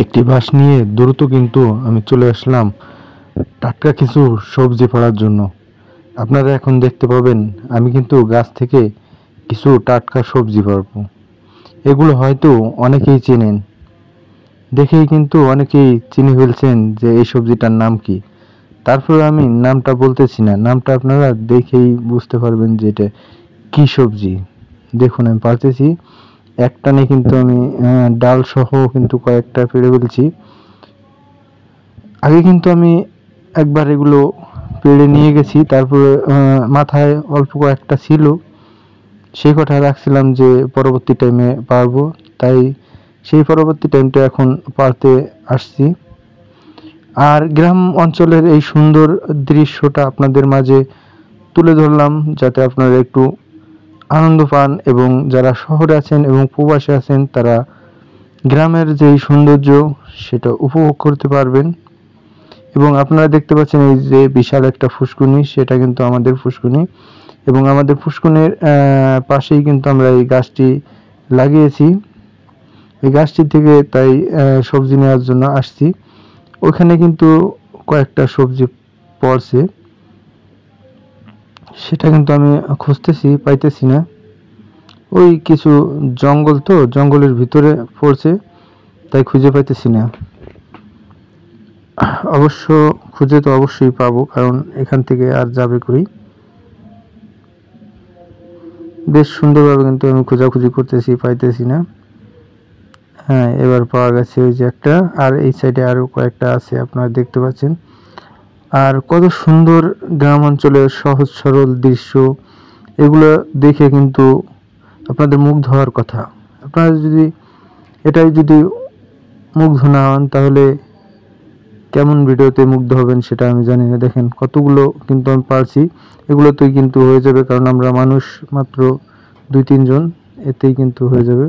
একটি বাঁশ নিয়ে দ্রুত কিন্তু আমি চলে আসলাম টাটকা কিছু সবজি পাড়ার জন্য। আপনারা এখন দেখতে পাবেন আমি কিন্তু গাছ থেকে কিছু টাটকা সবজি পারবো। এগুলো হয়তো অনেকেই চেনেন, দেখেই কিন্তু অনেকেই চিনে ফেলছেন যে এই সবজিটার নাম কি। তারপরে আমি নামটা বলতেছি না, নামটা আপনারা দেখেই বুঝতে পারবেন যে এটা কি সবজি। দেখুন আমি পারতেছি, একটানে কিন্তু আমি ডাল সহ কিন্তু কয়েকটা পেড়ে ফেলছি। আগে কিন্তু আমি একবার এগুলো পেড়ে নিয়ে গেছি, তারপরে মাথায় অল্প কয়েকটা ছিল, সেই কথা রাখছিলাম যে পরবর্তী টাইমে পারবো, তাই সেই পরবর্তী টাইমটা এখন পারতে আসছি। আর গ্রাম অঞ্চলের এই সুন্দর দৃশ্যটা আপনাদের মাঝে তুলে ধরলাম যাতে আপনারা একটু আনন্দ পান, এবং যারা শহরে আছেন এবং প্রবাসে আছেন তারা গ্রামের যেই সৌন্দর্য সেটা উপভোগ করতে পারবেন। এবং আপনারা দেখতে পাচ্ছেন এই যে বিশাল একটা ফুসকুনি, সেটা কিন্তু আমাদের ফুসকুনি, এবং আমাদের ফুসকুনির পাশেই কিন্তু আমরা এই গাছটি লাগিয়েছি। এই গাছটি থেকে তাই সবজি নেওয়ার জন্য আসছি। ওখানে কিন্তু কয়েকটা সবজি পড়ছে, সেটা কিন্তু আমি খুঁজতেছি, পাইতেছি না। ওই কিছু জঙ্গল, তো জঙ্গলের ভিতরে পড়ছে, তাই খুঁজে পাইতেছি না। অবশ্য খুঁজে তো অবশ্যই পাবো, কারণ এখান থেকে আর যাবে কই। বেশ সুন্দরভাবে কিন্তু আমি খোঁজাখুঁজি করতেছি, পাইতেছি না। হ্যাঁ, এবার পাওয়া গেছে ওই যে একটা, আর এই সাইডে আরো কয়েকটা আছে আপনারা দেখতে পাচ্ছেন। আর কত সুন্দর গ্রাম অঞ্চলের সহজ সরল দৃশ্য, এগুলো দেখে কিন্তু আপনাদের মুগ্ধ হওয়ার কথা। আপনারা যদি যদি মুগ্ধ না হন তাহলে কেমন ভিডিওতে মুগ্ধ হবেন সেটা আমি জানি না। দেখেন কতগুলো কিন্তু আমি পারছি, এগুলোতেই কিন্তু হয়ে যাবে, কারণ আমরা মানুষ মাত্র 2-3 জন, এতেই কিন্তু হয়ে যাবে।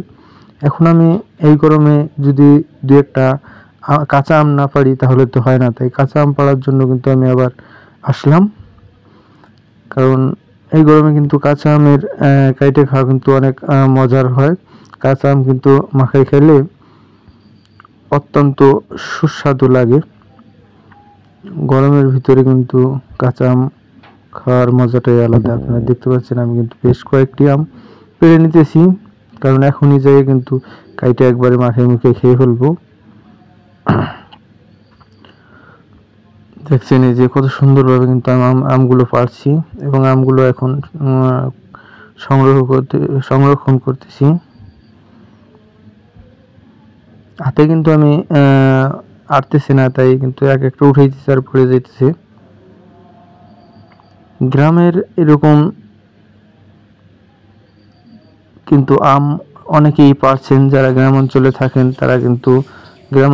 এখন আমি এই গরমে যদি দু একটা কাঁচা আম না পারি তাহলে তো হয় না, তাই কাঁচা আম পাড়ার জন্য কিন্তু আমি আবার আসলাম। কারণ এই গরমে কিন্তু কাঁচা আমের কাইটে খাওয়া কিন্তু অনেক মজার হয়। কাঁচা আম কিন্তু মাখাই খেলে অত্যন্ত সুস্বাদু লাগে। গরমের ভিতরে কিন্তু কাঁচা আম খাওয়ার মজাটাই আলাদা। আপনারা দেখতে পাচ্ছেন আমি কিন্তু বেশ কয়েকটি আম পেড়ে নিতেছি, কারণ এখনই যাই কিন্তু কাইটা একবারে মাথায় মুখে খেয়ে ফেলবো। দেখছেন এই যে কত সুন্দরভাবে কিন্তু আমগুলো পারছি, এবং আমগুলো এখন সংরক্ষণ করতেছি। হাতে কিন্তু আমি আটতেছি না, তাই কিন্তু এক একটা উঠাইতেছি আর পড়ে যাইতেছে। গ্রামের এরকম কিন্তু আম অনেকেই পারছেন, যারা গ্রাম অঞ্চলে থাকেন তারা কিন্তু গ্রাম